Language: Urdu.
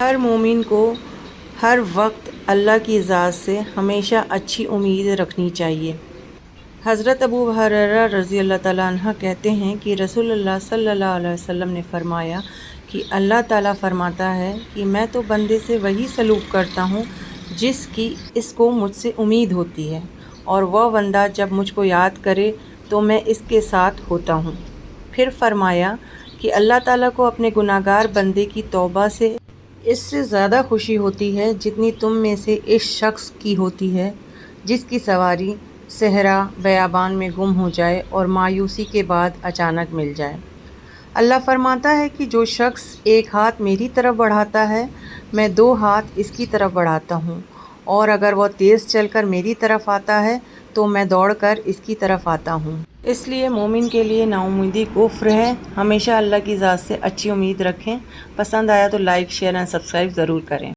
ہر مومن کو ہر وقت اللہ کی ذات سے ہمیشہ اچھی امید رکھنی چاہیے۔ حضرت ابو ہریرہ رضی اللہ تعالیٰ عنہ کہتے ہیں کہ رسول اللہ صلی اللہ علیہ وسلم نے فرمایا کہ اللہ تعالیٰ فرماتا ہے کہ میں تو بندے سے وہی سلوک کرتا ہوں جس کی اس کو مجھ سے امید ہوتی ہے، اور وہ بندہ جب مجھ کو یاد کرے تو میں اس کے ساتھ ہوتا ہوں۔ پھر فرمایا کہ اللہ تعالیٰ کو اپنے گناہگار بندے کی توبہ سے اس سے زیادہ خوشی ہوتی ہے جتنی تم میں سے اس شخص کی ہوتی ہے جس کی سواری صحرا بیابان میں گم ہو جائے اور مایوسی کے بعد اچانک مل جائے۔ اللہ فرماتا ہے کہ جو شخص ایک ہاتھ میری طرف بڑھاتا ہے میں دو ہاتھ اس کی طرف بڑھاتا ہوں، اور اگر وہ تیز چل کر میری طرف آتا ہے تو میں دوڑ کر اس کی طرف آتا ہوں۔ اس لیے مومن کے لیے نا امیدی کفر ہے۔ ہمیشہ اللہ کی ذات سے اچھی امید رکھیں۔ پسند آیا تو لائک، شیئر اور سبسکرائب ضرور کریں۔